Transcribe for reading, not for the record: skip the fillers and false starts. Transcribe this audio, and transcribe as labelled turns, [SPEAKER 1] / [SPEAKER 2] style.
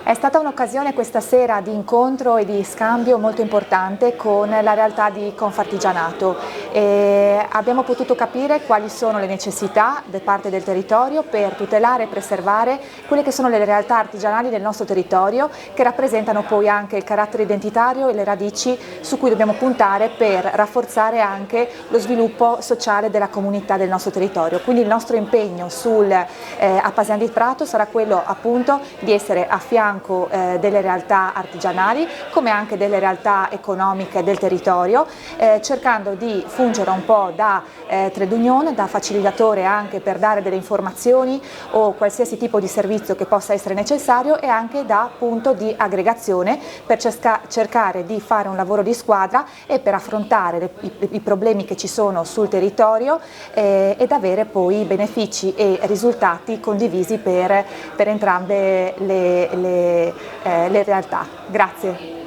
[SPEAKER 1] È stata un'occasione questa sera di incontro e di scambio molto importante con la realtà di Confartigianato. Abbiamo potuto capire quali sono le necessità da parte del territorio per tutelare e preservare quelle che sono le realtà artigianali del nostro territorio, che rappresentano poi anche il carattere identitario e le radici su cui dobbiamo puntare per rafforzare anche lo sviluppo sociale della comunità del nostro territorio. Quindi il nostro impegno a Pasian di Prato sarà quello appunto di essere a fianco delle realtà artigianali come anche delle realtà economiche del territorio, cercando di fungere un po' da trade union, da facilitatore anche per dare delle informazioni o qualsiasi tipo di servizio che possa essere necessario, e anche da punto di aggregazione per cercare di fare un lavoro di squadra e per affrontare i problemi che ci sono sul territorio ed avere poi benefici e risultati condivisi per entrambe le realtà. Grazie.